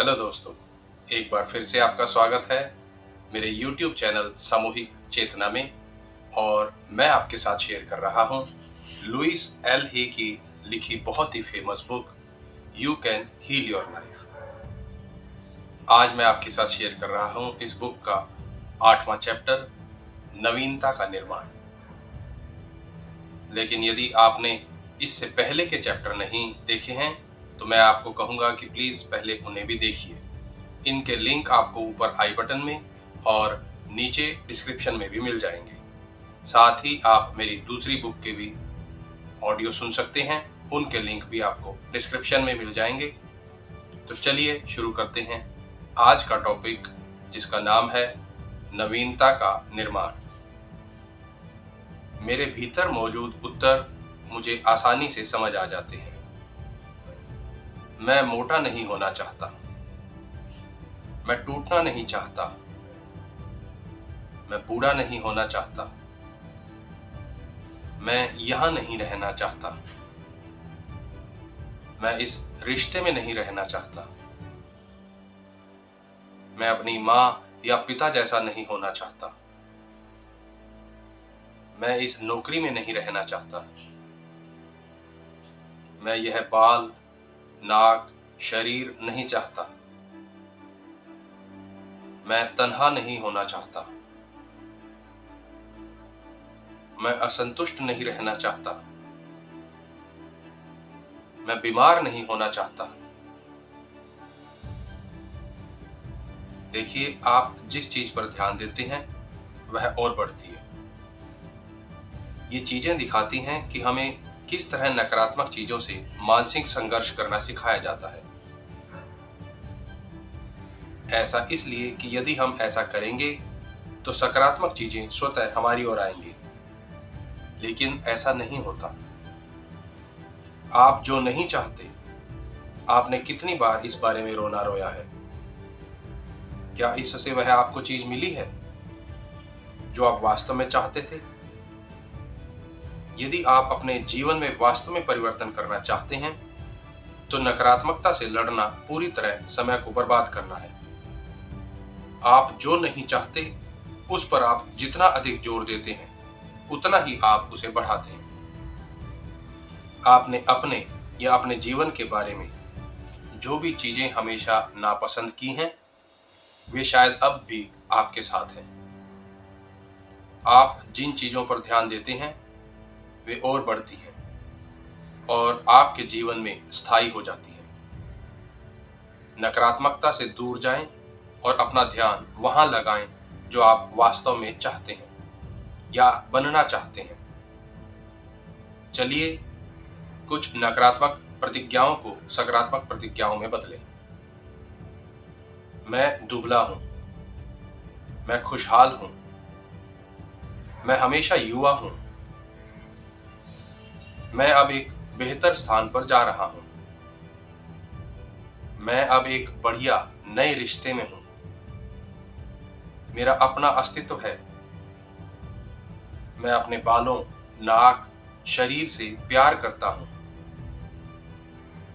Hello दोस्तों, एक बार फिर से आपका स्वागत है मेरे YouTube चैनल सामूहिक चेतना में। और मैं आपके साथ शेयर कर रहा हूं लुइस एल हे की लिखी बहुत ही famous book you can heal your life. आज मैं आपके साथ शेयर कर रहा हूं इस बुक का 8वां चैप्टर, नवीनता का निर्माण। लेकिन यदि आपने इससे पहले के चैप्टर नहीं देखे हैं तो मैं आपको कहूंगा कि प्लीज पहले उन्हें भी देखिए। इनके लिंक आपको ऊपर आई बटन में और नीचे डिस्क्रिप्शन में भी मिल जाएंगे। साथ ही आप मेरी दूसरी बुक के भी ऑडियो सुन सकते हैं, उनके लिंक भी आपको डिस्क्रिप्शन में मिल जाएंगे। तो चलिए शुरू करते हैं आज का टॉपिक, जिसका नाम है नवीनता का निर्माण। मेरे भीतर मौजूद उत्तर मुझे आसानी से समझ आ जाते हैं। मैं मोटा नहीं होना चाहता, मैं टूटना नहीं चाहता, मैं बूढ़ा नहीं होना चाहता, मैं यहां नहीं रहना चाहता, मैं इस रिश्ते में नहीं रहना चाहता, मैं अपनी मां या पिता जैसा नहीं होना चाहता, मैं इस नौकरी में नहीं रहना चाहता, मैं यह बाल, नाक, शरीर नहीं चाहता, मैं तन्हा नहीं होना चाहता, मैं असंतुष्ट नहीं रहना चाहता, मैं बीमार नहीं होना चाहता। देखिए, आप जिस चीज पर ध्यान देते हैं वह और बढ़ती है। ये चीजें दिखाती हैं कि हमें किस तरह नकारात्मक चीजों से मानसिक संघर्ष करना सिखाया जाता है। ऐसा इसलिए कि यदि हम ऐसा करेंगे तो सकारात्मक चीजें स्वतः हमारी ओर आएंगी, लेकिन ऐसा नहीं होता। आप जो नहीं चाहते, आपने कितनी बार इस बारे में रोना रोया है? क्या इससे वह आपको चीज मिली है जो आप वास्तव में चाहते थे? यदि आप अपने जीवन में वास्तव में परिवर्तन करना चाहते हैं तो नकारात्मकता से लड़ना पूरी तरह समय को बर्बाद करना है। आप जो नहीं चाहते उस पर आप जितना अधिक जोर देते हैं उतना ही आप उसे बढ़ाते हैं। आपने अपने या अपने जीवन के बारे में जो भी चीजें हमेशा नापसंद की हैं, वे शायद अब भी आपके साथ हैं। आप जिन चीजों पर ध्यान देते हैं वे और बढ़ती हैं और आपके जीवन में स्थायी हो जाती हैं। नकारात्मकता से दूर जाएं और अपना ध्यान वहां लगाएं जो आप वास्तव में चाहते हैं या बनना चाहते हैं। चलिए कुछ नकारात्मक प्रतिज्ञाओं को सकारात्मक प्रतिज्ञाओं में बदलें। मैं दुबला हूं, मैं खुशहाल हूं, मैं हमेशा युवा हूं, मैं अब एक बेहतर स्थान पर जा रहा हूं, मैं अब एक बढ़िया नए रिश्ते में हूं, मेरा अपना अस्तित्व है, मैं अपने बालों, नाक, शरीर से प्यार करता हूं,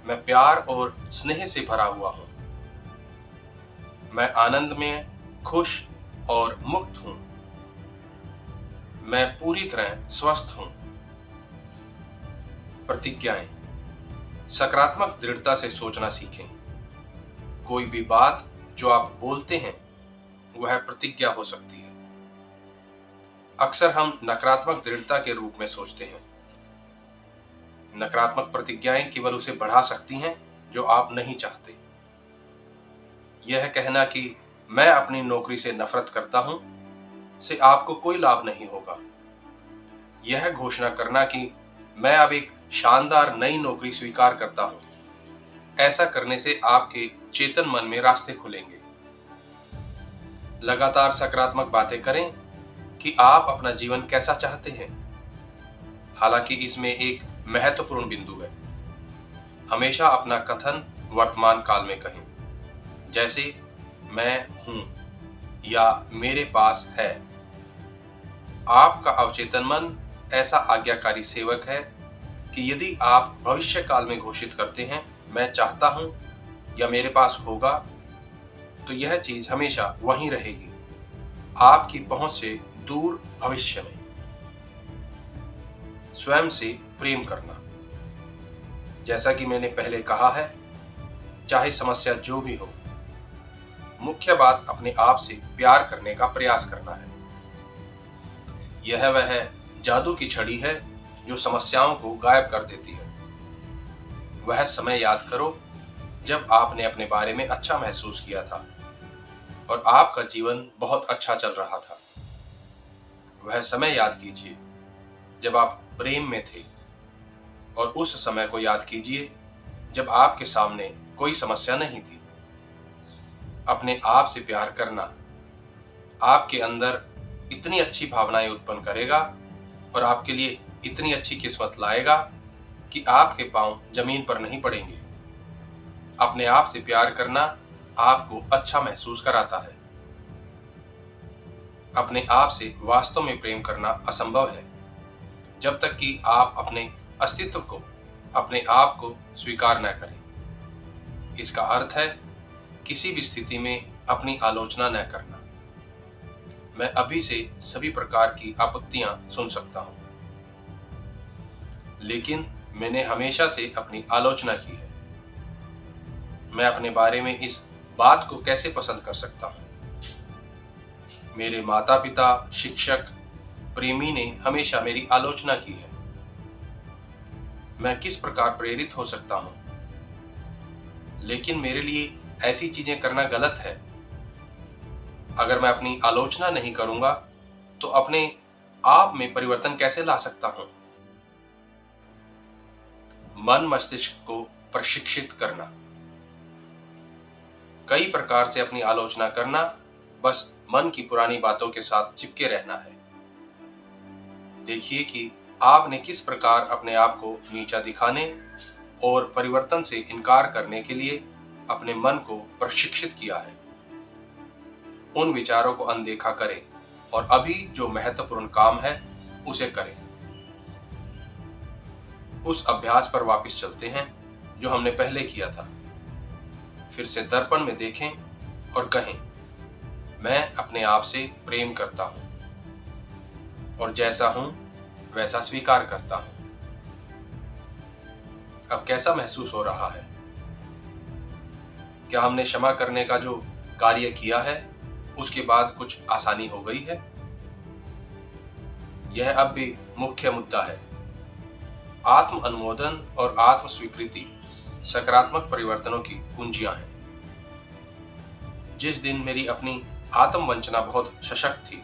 मैं प्यार और स्नेह से भरा हुआ हूं, मैं आनंद में खुश और मुक्त हूं, मैं पूरी तरह स्वस्थ हूं। प्रतिज्ञाएं। सकारात्मक दृढ़ता से सोचना सीखें। कोई भी बात जो आप बोलते हैं वह प्रतिज्ञा हो सकती है। अक्सर हम नकारात्मक दृढ़ता के रूप में सोचते हैं। नकारात्मक प्रतिज्ञाएं केवल उसे बढ़ा सकती हैं जो आप नहीं चाहते। यह कहना कि मैं अपनी नौकरी से नफरत करता हूं से आपको कोई लाभ नहीं होगा। यह घोषणा करना कि मैं अब एक शानदार नई नौकरी स्वीकार करता हूं, ऐसा करने से आपके चेतन मन में रास्ते खुलेंगे। लगातार सकारात्मक बातें करें कि आप अपना जीवन कैसा चाहते हैं। हालांकि इसमें एक महत्वपूर्ण बिंदु है। हमेशा अपना कथन वर्तमान काल में कहें, जैसे मैं हूं या मेरे पास है। आपका अवचेतन मन ऐसा आज्ञाकारी सेवक है कि यदि आप भविष्य काल में घोषित करते हैं मैं चाहता हूं या मेरे पास होगा, तो यह चीज हमेशा वहीं रहेगी, आपकी पहुंच से दूर भविष्य में। स्वयं से प्रेम करना। जैसा कि मैंने पहले कहा है, चाहे समस्या जो भी हो, मुख्य बात अपने आप से प्यार करने का प्रयास करना है। यह वह जादू की छड़ी है जो समस्याओं को गायब कर देती है। वह समय याद करो जब आपने अपने बारे में अच्छा महसूस किया था और आपका जीवन बहुत अच्छा चल रहा था। वह समय याद कीजिए जब आप प्रेम में थे और उस समय को याद कीजिए जब आपके सामने कोई समस्या नहीं थी। अपने आप से प्यार करना आपके अंदर इतनी अच्छी भावनाएं उत्पन्न करेगा और आपके लिए इतनी अच्छी किस्मत लाएगा कि आपके पांव जमीन पर नहीं पड़ेंगे। अपने आप से प्यार करना आपको अच्छा महसूस कराता है। अपने आप से वास्तव में प्रेम करना असंभव है जब तक कि आप अपने अस्तित्व को, अपने आप को स्वीकार न करें। इसका अर्थ है किसी भी स्थिति में अपनी आलोचना न करना। मैं अभी से सभी प्रकार की आपत्तियां सुन सकता हूं, लेकिन मैंने हमेशा से अपनी आलोचना की है। मैं अपने बारे में इस बात को कैसे पसंद कर सकता हूं? मेरे माता पिता, शिक्षक, प्रेमी ने हमेशा मेरी आलोचना की है। मैं किस प्रकार प्रेरित हो सकता हूं? लेकिन मेरे लिए ऐसी चीजें करना गलत है। अगर मैं अपनी आलोचना नहीं करूंगा तो अपने आप में परिवर्तन कैसे ला सकता हूं? मन मस्तिष्क को प्रशिक्षित करना। कई प्रकार से अपनी आलोचना करना बस मन की पुरानी बातों के साथ चिपके रहना है। देखिए कि आपने किस प्रकार अपने आप को नीचा दिखाने और परिवर्तन से इनकार करने के लिए अपने मन को प्रशिक्षित किया है। उन विचारों को अनदेखा करें और अभी जो महत्वपूर्ण काम है उसे करें। उस अभ्यास पर वापस चलते हैं जो हमने पहले किया था। फिर से दर्पण में देखें और कहें, मैं अपने आप से प्रेम करता हूं और जैसा हूं वैसा स्वीकार करता हूं। अब कैसा महसूस हो रहा है? क्या हमने क्षमा करने का जो कार्य किया है उसके बाद कुछ आसानी हो गई है? यह अब भी मुख्य मुद्दा है। आत्म अनुमोदन और आत्म स्वीकृति सकारात्मक परिवर्तनों की कुंजियां हैं। जिस दिन मेरी अपनी आत्म वंचना बहुत सशक्त थी,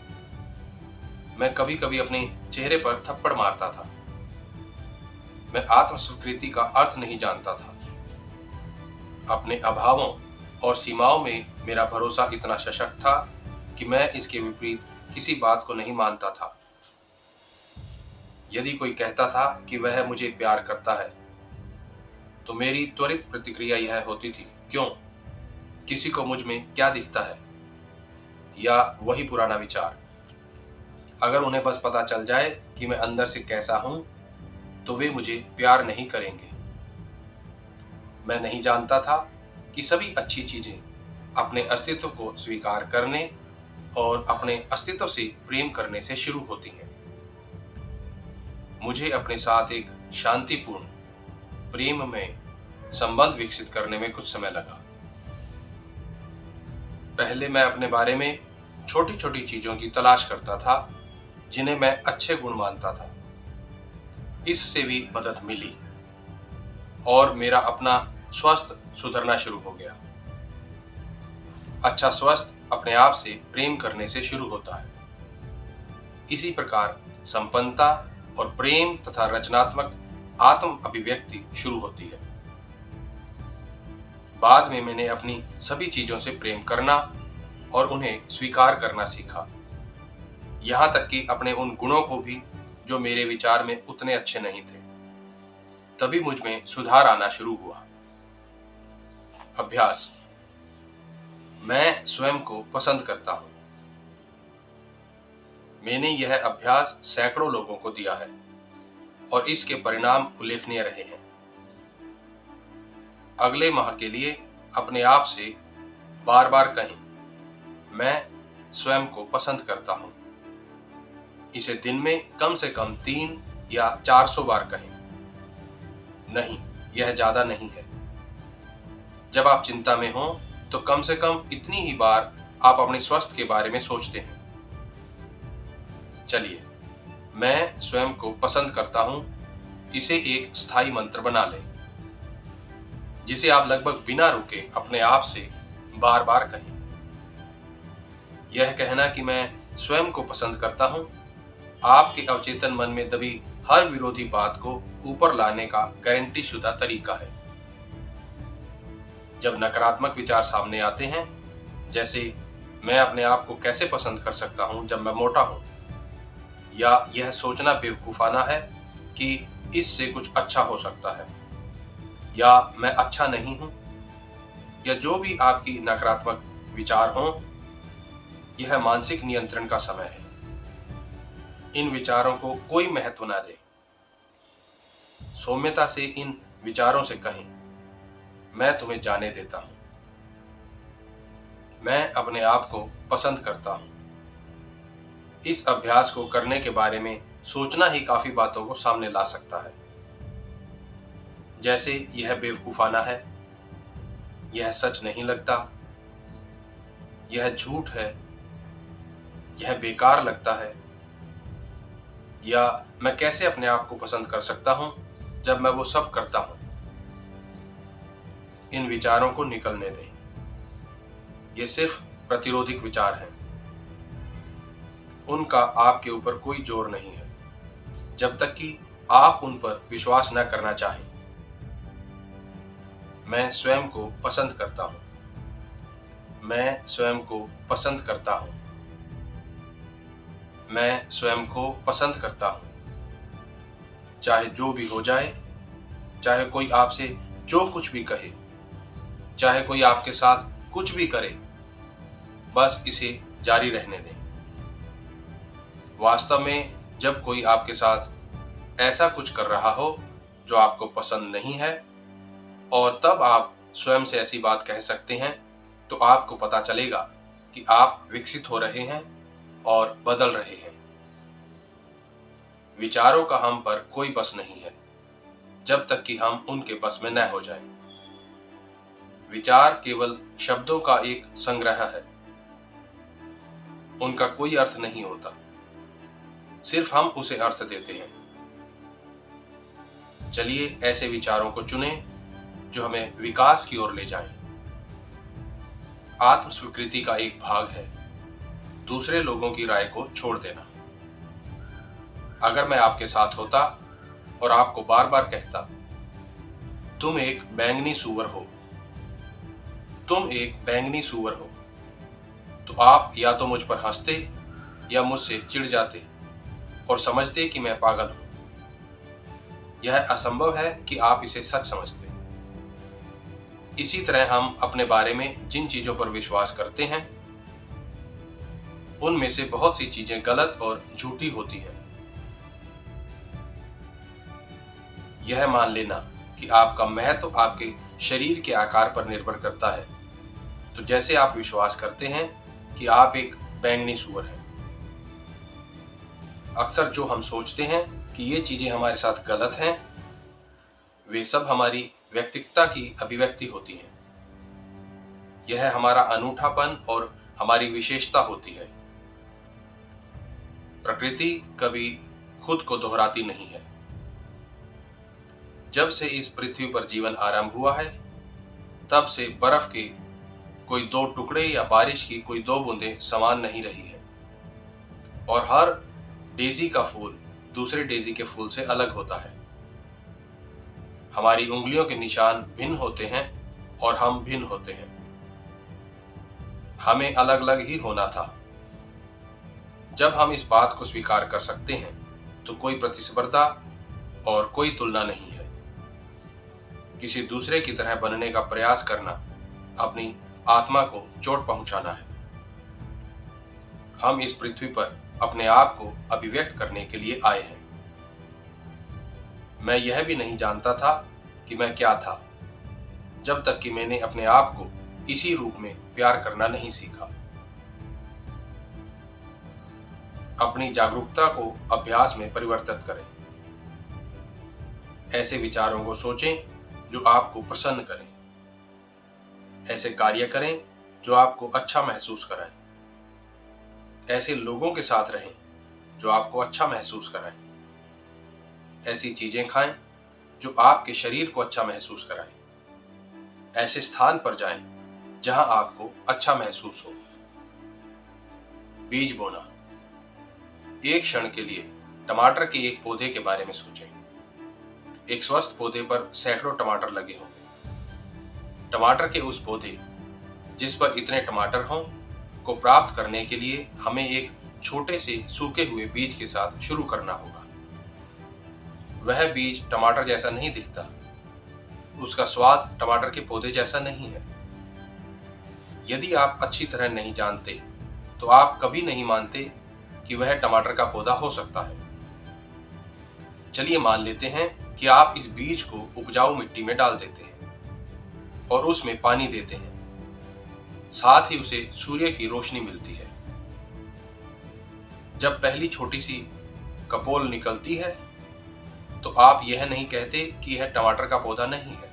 मैं कभी कभी अपने चेहरे पर थप्पड़ मारता था। मैं आत्म स्वीकृति का अर्थ नहीं जानता था। अपने अभावों और सीमाओं में मेरा भरोसा इतना सशक्त था कि मैं इसके विपरीत किसी बात को नहीं मानता था। यदि कोई कहता था कि वह मुझे प्यार करता है, तो मेरी त्वरित प्रतिक्रिया यह होती थी, क्यों? किसी को मुझ में क्या दिखता है? या वही पुराना विचार, अगर उन्हें बस पता चल जाए कि मैं अंदर से कैसा हूं, तो वे मुझे प्यार नहीं करेंगे। मैं नहीं जानता था कि सभी अच्छी चीजें अपने अस्तित्व को स्वीकार करने और अपने अस्तित्व से प्रेम करने से शुरू होती हैं। मुझे अपने साथ एक शांतिपूर्ण, प्रेम में संबंध विकसित करने में कुछ समय लगा। पहले मैं अपने बारे में छोटी छोटी चीजों की तलाश करता था जिन्हें मैं अच्छे गुण मानता था। इससे भी मदद मिली और मेरा अपना स्वास्थ्य सुधरना शुरू हो गया। अच्छा स्वास्थ्य अपने आप से प्रेम करने से शुरू होता है। इसी प्रकार संपन्नता और प्रेम तथा रचनात्मक आत्म अभिव्यक्ति शुरू होती है। बाद में मैंने अपनी सभी चीजों से प्रेम करना और उन्हें स्वीकार करना सीखा, यहां तक कि अपने उन गुणों को भी जो मेरे विचार में उतने अच्छे नहीं थे। तभी मुझ में सुधार आना शुरू हुआ। अभ्यास। मैं स्वयं को पसंद करता हूं। मैंने यह अभ्यास सैकड़ों लोगों को दिया है और इसके परिणाम उल्लेखनीय रहे हैं। अगले माह के लिए अपने आप से बार बार कहें, मैं स्वयं को पसंद करता हूं। इसे दिन में कम से कम 3 या 400 बार कहें। नहीं, यह ज्यादा नहीं है। जब आप चिंता में हो तो कम से कम इतनी ही बार आप अपने स्वास्थ्य के बारे में सोचते हैं। चलिए, मैं स्वयं को पसंद करता हूं, इसे एक स्थायी मंत्र बना लें, जिसे आप लगभग बिना रुके अपने आप से बार बार कहें। यह कहना कि मैं स्वयं को पसंद करता हूं, आपके अवचेतन मन में दबी हर विरोधी बात को ऊपर लाने का गारंटी शुदा तरीका है। जब नकारात्मक विचार सामने आते हैं, जैसे मैं अपने आप को कैसे पसंद कर सकता हूं जब मैं मोटा हूं, या यह सोचना बेवकूफाना है कि इससे कुछ अच्छा हो सकता है, या मैं अच्छा नहीं हूं, या जो भी आपकी नकारात्मक विचार हों, यह मानसिक नियंत्रण का समय है। इन विचारों को कोई महत्व ना दें। सौम्यता से इन विचारों से कहें, मैं तुम्हें जाने देता हूं, मैं अपने आप को पसंद करता हूं। इस अभ्यास को करने के बारे में सोचना ही काफी बातों को सामने ला सकता है, जैसे यह बेवकूफाना है, यह सच नहीं लगता, यह झूठ है, यह बेकार लगता है, या मैं कैसे अपने आप को पसंद कर सकता हूं जब मैं वो सब करता हूं। इन विचारों को निकलने दें। ये सिर्फ प्रतिरोधिक विचार हैं। उनका आपके ऊपर कोई जोर नहीं है, जब तक कि आप उन पर विश्वास न करना चाहें। मैं स्वयं को पसंद करता हूं। मैं स्वयं को पसंद करता हूं। मैं स्वयं को पसंद करता हूं। चाहे जो भी हो जाए, चाहे कोई आपसे जो कुछ भी कहे, चाहे कोई आपके साथ कुछ भी करे, बस इसे जारी रहने दें। वास्तव में जब कोई आपके साथ ऐसा कुछ कर रहा हो जो आपको पसंद नहीं है, और तब आप स्वयं से ऐसी बात कह सकते हैं, तो आपको पता चलेगा कि आप विकसित हो रहे हैं और बदल रहे हैं। विचारों का हम पर कोई बस नहीं है, जब तक कि हम उनके बस में न हो जाएं। विचार केवल शब्दों का एक संग्रह है। उनका कोई अर्थ नहीं होता, सिर्फ हम उसे अर्थ देते हैं। चलिए ऐसे विचारों को चुनें जो हमें विकास की ओर ले जाएं। आत्म स्वीकृति का एक भाग है दूसरे लोगों की राय को छोड़ देना। अगर मैं आपके साथ होता और आपको बार बार कहता, तुम एक बैंगनी सूअर हो, तुम एक बैंगनी सूअर हो, तो आप या तो मुझ पर हंसते या मुझसे चिढ़ जाते और समझते कि मैं पागल हूं। यह असंभव है कि आप इसे सच समझते। इसी तरह हम अपने बारे में जिन चीजों पर विश्वास करते हैं, उनमें से बहुत सी चीजें गलत और झूठी होती हैं। यह मान लेना कि आपका महत्व आपके शरीर के आकार पर निर्भर करता है, तो जैसे आप विश्वास करते हैं कि आप एक बैंगनी सूअर हैं। अक्सर जो हम सोचते हैं कि ये चीजें हमारे साथ गलत हैं, वे सब हमारी व्यक्तित्वता की अभिव्यक्ति होती हैं। यह हमारा अनूठापन और हमारी विशेषता होती है। प्रकृति कभी खुद को दोहराती नहीं है। जब से इस पृथ्वी पर जीवन आरंभ हुआ है, तब से बर्फ के कोई 2 टुकड़े या बारिश की कोई 2 बूंदें समान नहीं रही है, और हर डेजी का फूल दूसरे डेजी के फूल से अलग होता है। हमारी उंगलियों के निशान भिन्न होते हैं और हम भिन्न होते हैं। हमें अलग अलग ही होना था। जब हम इस बात को स्वीकार कर सकते हैं, तो कोई प्रतिस्पर्धा और कोई तुलना नहीं है। किसी दूसरे की तरह बनने का प्रयास करना अपनी आत्मा को चोट पहुंचाना है। हम इस पृथ्वी पर अपने आप को अभिव्यक्त करने के लिए आए हैं। मैं यह भी नहीं जानता था कि मैं क्या था, जब तक कि मैंने अपने आप को इसी रूप में प्यार करना नहीं सीखा। अपनी जागरूकता को अभ्यास में परिवर्तित करें। ऐसे विचारों को सोचें जो आपको प्रसन्न करें। ऐसे कार्य करें जो आपको अच्छा महसूस कराएं। ऐसे लोगों के साथ रहें जो आपको अच्छा महसूस कराएं। ऐसी चीजें खाएं जो आपके शरीर को अच्छा महसूस कराएं। ऐसे स्थान पर जाएं जहां आपको अच्छा महसूस हो। बीज बोना। एक क्षण के लिए टमाटर के एक पौधे के बारे में सोचें। एक स्वस्थ पौधे पर सैकड़ों टमाटर लगे होंगे। टमाटर के उस पौधे जिस पर इतने टमाटर हों को प्राप्त करने के लिए हमें एक छोटे से सूखे हुए बीज के साथ शुरू करना होगा। वह बीज टमाटर जैसा नहीं दिखता, उसका स्वाद टमाटर के पौधे जैसा नहीं है। यदि आप अच्छी तरह नहीं जानते तो आप कभी नहीं मानते कि वह टमाटर का पौधा हो सकता है। चलिए मान लेते हैं कि आप इस बीज को उपजाऊ मिट्टी में डाल देते हैं और उसमें पानी देते हैं, साथ ही उसे सूर्य की रोशनी मिलती है। जब पहली छोटी सी कपोल निकलती है तो आप यह नहीं कहते कि यह टमाटर का पौधा नहीं है,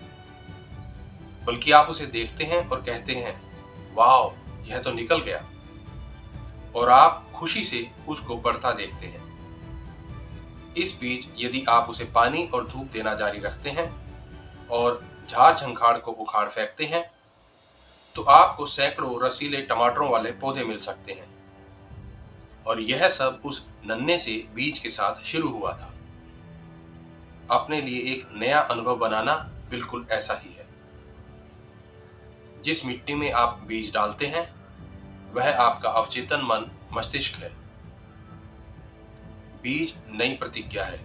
बल्कि आप उसे देखते हैं और कहते हैं, वाह, यह तो निकल गया, और आप खुशी से उसको बढ़ता देखते हैं। इस बीच यदि आप उसे पानी और धूप देना जारी रखते हैं और झाड़ झंखाड़ को उखाड़ फेंकते हैं तो आपको सैकड़ों रसीले टमाटरों वाले पौधे मिल सकते हैं। और यह सब उस नन्हे से बीज के साथ शुरू हुआ था। अपने लिए एक नया अनुभव बनाना बिल्कुल ऐसा ही है। जिस मिट्टी में आप बीज डालते हैं वह आपका अवचेतन मन मस्तिष्क है। बीज नई प्रतिज्ञा है।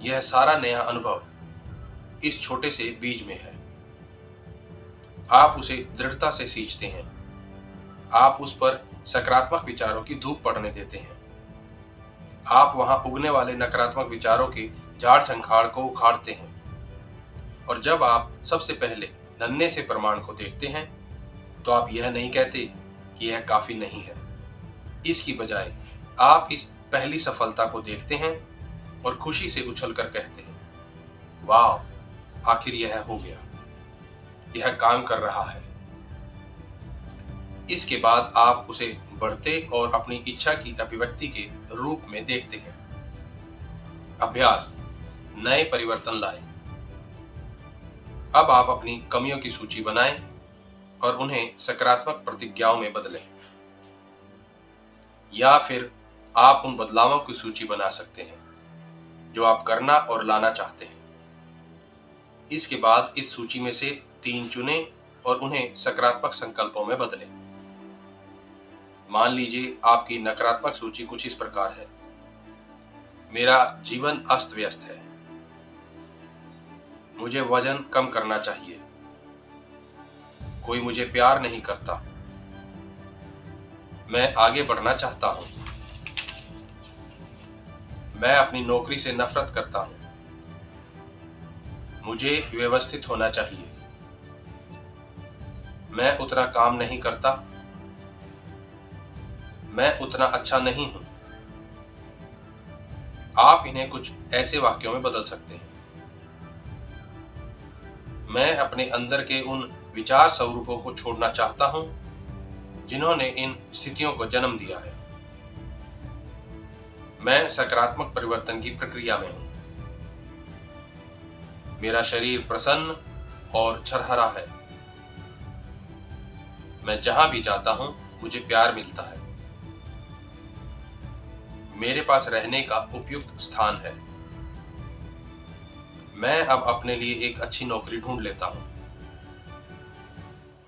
यह सारा नया अनुभव इस छोटे से बीज में है। आप उसे दृढ़ता से सींचते हैं। आप उस पर सकारात्मक विचारों की धूप पड़ने देते हैं। आप वहां उगने वाले नकारात्मक विचारों के झाड़ झंखाड़ को उखाड़ते हैं। और जब आप सबसे पहले नन्हे से प्रमाण को देखते हैं तो आप यह नहीं कहते कि यह काफी नहीं है। इसकी बजाय आप इस पहली सफलता को देखते हैं और खुशी से उछलकर कहते हैं, वाह, आखिर यह हो गया, यह काम कर रहा है। इसके बाद आप उसे बढ़ते और अपनी इच्छा की अभिव्यक्ति के रूप में देखते हैं। अभ्यास नए परिवर्तन लाए। अब आप अपनी कमियों की सूची बनाएं और उन्हें सकारात्मक प्रतिज्ञाओं में बदलें। या फिर आप उन बदलावों की सूची बना सकते हैं जो आप करना और लाना चाहते हैं। इसके बाद इस सूची में से 3 चुनें और उन्हें सकारात्मक संकल्पों में बदलें। मान लीजिए आपकी नकारात्मक सूची कुछ इस प्रकार है। मेरा जीवन अस्त व्यस्त है। मुझे वजन कम करना चाहिए। कोई मुझे प्यार नहीं करता। मैं आगे बढ़ना चाहता हूं। मैं अपनी नौकरी से नफरत करता हूं। मुझे व्यवस्थित होना चाहिए। मैं उतना काम नहीं करता। मैं उतना अच्छा नहीं हूं। आप इन्हें कुछ ऐसे वाक्यों में बदल सकते हैं। मैं अपने अंदर के उन विचार स्वरूपों को छोड़ना चाहता हूं जिन्होंने इन स्थितियों को जन्म दिया है। मैं सकारात्मक परिवर्तन की प्रक्रिया में हूं। मेरा शरीर प्रसन्न और छरहरा है। मैं जहां भी जाता हूं मुझे प्यार मिलता है। मेरे पास रहने का उपयुक्त स्थान है। मैं अब अपने लिए एक अच्छी नौकरी ढूंढ लेता हूं।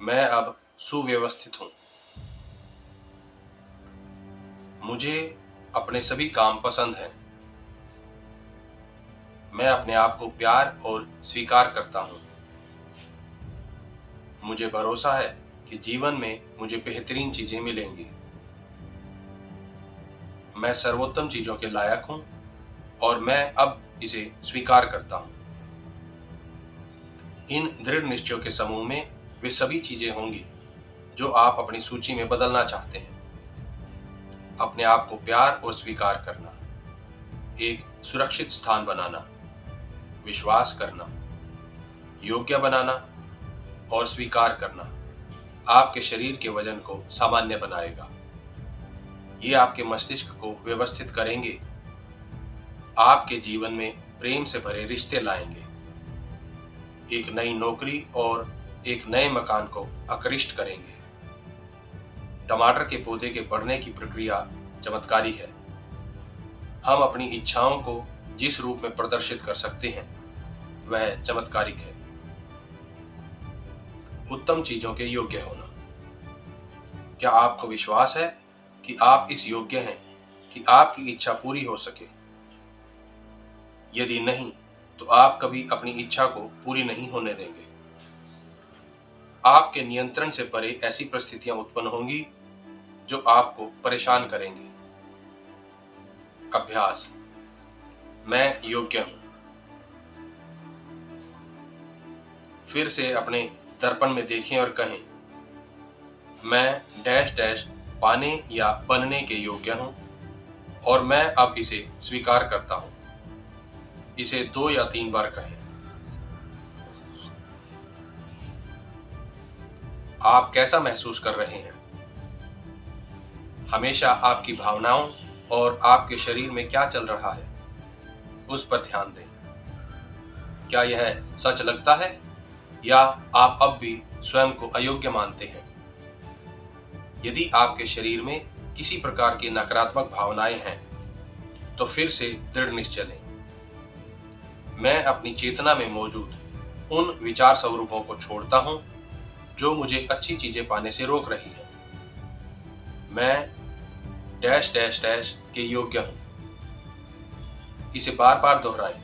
मैं अब सुव्यवस्थित हूं। मुझे अपने सभी काम पसंद हैं। मैं अपने आप को प्यार और स्वीकार करता हूं। मुझे भरोसा है कि जीवन में मुझे बेहतरीन चीजें मिलेंगी। मैं सर्वोत्तम चीजों के लायक हूं और मैं अब इसे स्वीकार करता हूं। इन दृढ़ निश्चयों के समूह में वे सभी चीजें होंगी जो आप अपनी सूची में बदलना चाहते हैं। अपने आप को प्यार और स्वीकार करना, एक सुरक्षित स्थान बनाना, विश्वास करना, योग्य बनाना और स्वीकार करना आपके शरीर के वजन को सामान्य बनाएगा। ये आपके मस्तिष्क को व्यवस्थित करेंगे, आपके जीवन में प्रेम से भरे रिश्ते लाएंगे, एक नई नौकरी और एक नए मकान को आकृष्ट करेंगे। टमाटर के पौधे के बढ़ने की प्रक्रिया चमत्कारी है। हम अपनी इच्छाओं को जिस रूप में प्रदर्शित कर सकते हैं वह चमत्कारिक है। उत्तम चीजों के योग्य होना। क्या आपको विश्वास है कि आप इस योग्य हैं कि आपकी इच्छा पूरी हो सके? यदि नहीं, तो आप कभी अपनी इच्छा को पूरी नहीं होने देंगे। आपके नियंत्रण से परे ऐसी परिस्थितियां उत्पन्न होंगी जो आपको परेशान करेंगी। अभ्यास, मैं योग्य हूं। फिर से अपने दर्पण में देखें और कहें, मैं डैश डैश पाने या बनने के योग्य हूं और मैं अब इसे स्वीकार करता हूं। इसे 2 या 3 बार कहें। आप कैसा महसूस कर रहे हैं? हमेशा आपकी भावनाओं और आपके शरीर में क्या चल रहा है उस पर ध्यान दें। क्या यह सच लगता है या आप अब भी स्वयं को अयोग्य मानते हैं? यदि आपके शरीर में किसी प्रकार की नकारात्मक भावनाएं हैं तो फिर से दृढ़ निश्चय लें। मैं अपनी चेतना में मौजूद उन विचार स्वरूपों को छोड़ता हूं जो मुझे अच्छी चीजें पाने से रोक रही हैं। मैं डैश डैश डैश के योग्य हूं। इसे बार बार दोहराएं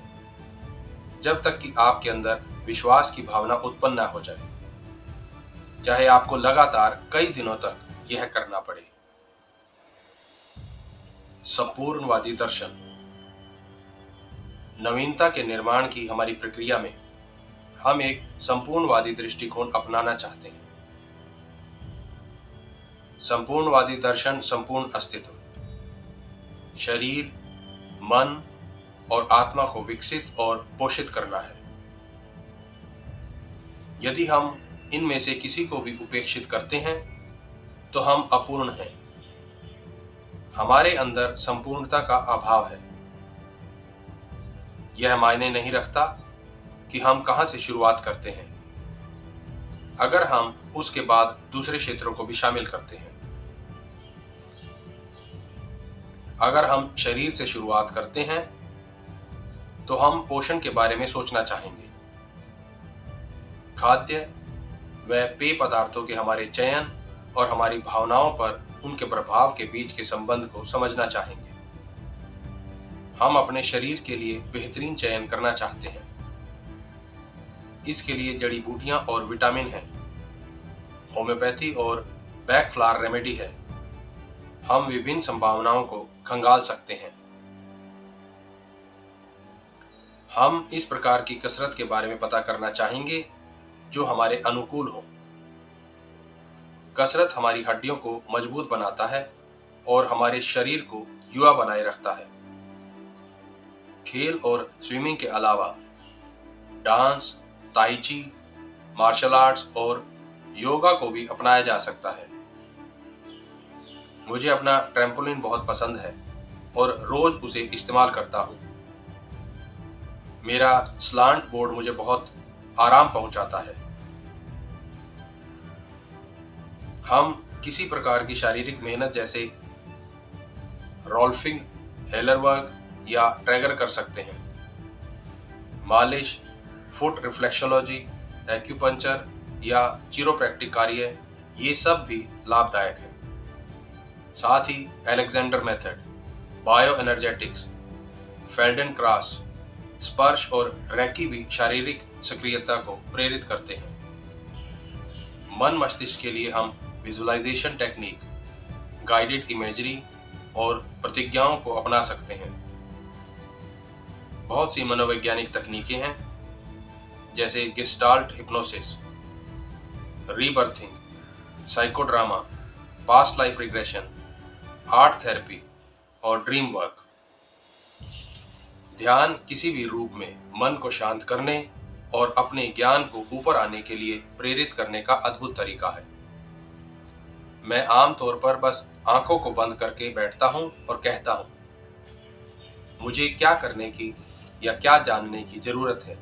जब तक कि आपके अंदर विश्वास की भावना उत्पन्न न हो जाए, चाहे आपको लगातार कई दिनों तक यह करना पड़े। संपूर्णवादी दर्शन। नवीनता के निर्माण की हमारी प्रक्रिया में हम एक संपूर्णवादी दृष्टिकोण अपनाना चाहते हैं। संपूर्णवादी दर्शन संपूर्ण अस्तित्व, शरीर, मन और आत्मा को विकसित और पोषित करना है। यदि हम इनमें से किसी को भी उपेक्षित करते हैं तो हम अपूर्ण हैं। हमारे अंदर संपूर्णता का अभाव है। यह मायने नहीं रखता कि हम कहां से शुरुआत करते हैं, अगर हम उसके बाद दूसरे क्षेत्रों को भी शामिल करते हैं। अगर हम शरीर से शुरुआत करते हैं तो हम पोषण के बारे में सोचना चाहेंगे। खाद्य व पेय पदार्थों के हमारे चयन और हमारी भावनाओं पर उनके प्रभाव के बीच के संबंध को समझना चाहेंगे। हम अपने शरीर के लिए बेहतरीन चयन करना चाहते हैं। इसके लिए जड़ी बूटियां और विटामिन हैं, होम्योपैथी और बैकफ्लावर रेमेडी है। हम विभिन्न संभावनाओं को खंगाल सकते हैं। हम इस प्रकार की कसरत के बारे में पता करना चाहेंगे जो हमारे अनुकूल हो। कसरत हमारी हड्डियों को मजबूत बनाता है और हमारे शरीर को युवा बनाए रखता है। खेल और स्विमिंग के अलावा डांस, ताई ची, मार्शल आर्ट्स और योगा को भी अपनाया जा सकता है। मुझे अपना ट्रैम्पोलिन बहुत पसंद है और रोज उसे इस्तेमाल करता हूँ। मेरा स्लांट बोर्ड मुझे बहुत आराम पहुंचाता है। हम किसी प्रकार की शारीरिक मेहनत जैसे रोल्फिंग, हेलरवर्क या ट्रैगर कर सकते हैं। मालिश, फुट रिफ्लेक्सोलॉजी, एक्यूपंक्चर या चिरोप्रैक्टिक कार्य, ये सब भी लाभदायक है। साथ ही अलेक्जेंडर मेथड, बायो एनर्जेटिक्स, फेल्डेनक्रास, स्पर्श और रैकी भी शारीरिक सक्रियता को प्रेरित करते हैं। मन मस्तिष्क के लिए हम विजुअलाइजेशन टेक्निक, गाइडेड इमेजरी और प्रतिज्ञाओं को अपना सकते हैं। बहुत सी मनोवैज्ञानिक तकनीकें हैं जैसे gestalt hypnosis, रीबर्थिंग, psychodrama, past life regression, art therapy और ड्रीम वर्क। ध्यान किसी भी रूप में मन को शांत करने और अपने ज्ञान को ऊपर आने के लिए प्रेरित करने का अद्भुत तरीका है। मैं आमतौर पर बस आंखों को बंद करके बैठता हूं और कहता हूं, मुझे क्या करने की या क्या जानने की जरूरत है,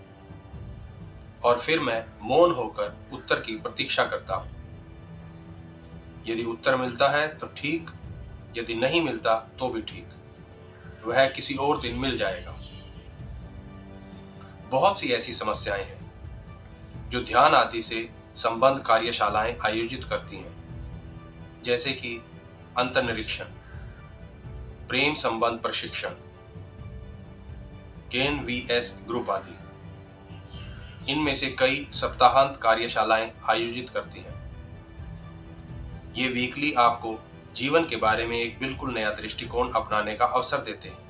और फिर मैं मौन होकर उत्तर की प्रतीक्षा करता हूं। यदि उत्तर मिलता है तो ठीक, यदि नहीं मिलता तो भी ठीक, वह किसी और दिन मिल जाएगा। बहुत सी ऐसी समस्याएं हैं जो ध्यान आदि से संबंध कार्यशालाएं आयोजित करती हैं, जैसे कि अंतर्निरीक्षण, प्रेम संबंध प्रशिक्षण, केन वीएस ग्रुप आदि। इनमें से कई सप्ताहांत कार्यशालाएं आयोजित करती हैं। ये वीकली आपको जीवन के बारे में एक बिल्कुल नया दृष्टिकोण अपनाने का अवसर देते हैं।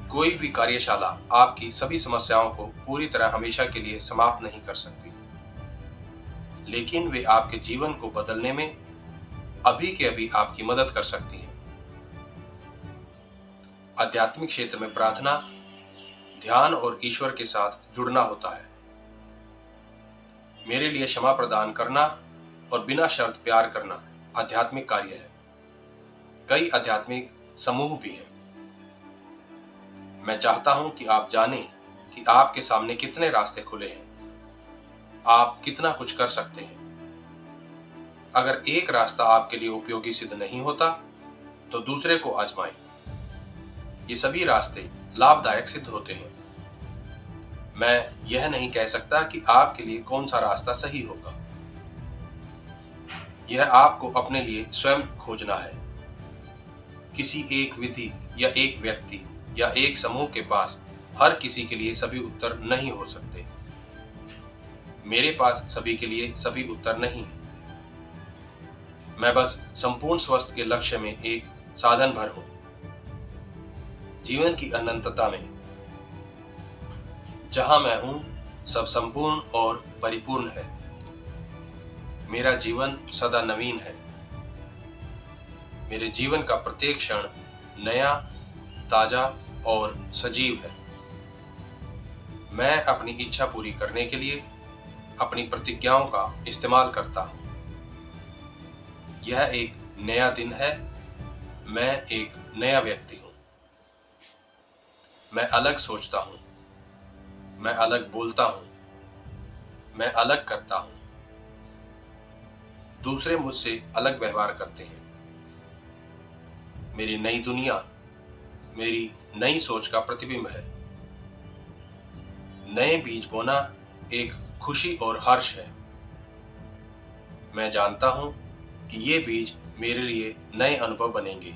कोई भी कार्यशाला आपकी सभी समस्याओं को पूरी तरह हमेशा के लिए समाप्त नहीं कर सकती, लेकिन वे आपके जीवन को बदलने में अभी के अभी आपकी मदद कर सकती हैं। आध्यात्मिक क्षेत्र में प्रार्थना, ध्यान और ईश्वर के साथ जुड़ना होता है। मेरे लिए क्षमा प्रदान करना और बिना शर्त प्यार करना आध्यात्मिक कार्य है। कई आध्यात्मिक समूह भी हैं। मैं चाहता हूं कि आप जानें कि आपके सामने कितने रास्ते खुले हैं, आप कितना कुछ कर सकते हैं। अगर एक रास्ता आपके लिए उपयोगी सिद्ध नहीं होता तो दूसरे को आजमाएं। ये सभी रास्ते लाभदायक सिद्ध होते हैं। मैं यह नहीं कह सकता कि आपके लिए कौन सा रास्ता सही होगा। यह आपको अपने लिए स्वयं खोजना है। किसी एक विधि या एक व्यक्ति या एक समूह के पास हर किसी के लिए सभी उत्तर नहीं हो सकते। मेरे पास सभी के लिए सभी उत्तर नहीं है। मैं बस संपूर्ण स्वस्थ के लक्ष्य में एक साधन भर हूं। जीवन की अनंतता में जहां मैं हूं, सब संपूर्ण और परिपूर्ण है। मेरा जीवन सदा नवीन है। मेरे जीवन का प्रत्येक क्षण नया, ताजा और सजीव है। मैं अपनी इच्छा पूरी करने के लिए अपनी प्रतिज्ञाओं का इस्तेमाल करता हूं। यह एक नया दिन है। मैं एक नया व्यक्ति हूं। मैं अलग सोचता हूं। मैं अलग बोलता हूं। मैं अलग करता हूं। दूसरे मुझसे अलग व्यवहार करते हैं। मेरी नई दुनिया मेरी नई सोच का प्रतिबिंब है। नए बीज बोना एक खुशी और हर्ष है। मैं जानता हूं कि ये बीज मेरे लिए नए अनुभव बनेंगे।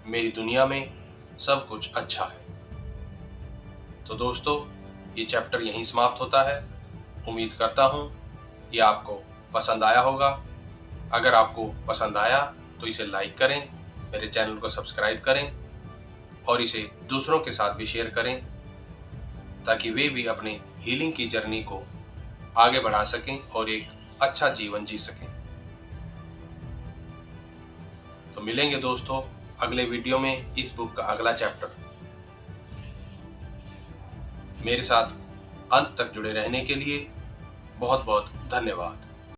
मेरी दुनिया में सब कुछ अच्छा है। तो दोस्तों, ये चैप्टर यहीं समाप्त होता है। उम्मीद करता हूं ये आपको पसंद आया होगा। अगर आपको पसंद आया तो इसे लाइक करें, मेरे चैनल को सब्सक्राइब करें और इसे दूसरों के साथ भी शेयर करें, ताकि वे भी अपने हीलिंग की जर्नी को आगे बढ़ा सकें और एक अच्छा जीवन जी सकें। तो मिलेंगे दोस्तों अगले वीडियो में इस बुक का अगला चैप्टर। मेरे साथ अंत तक जुड़े रहने के लिए बहुत बहुत धन्यवाद।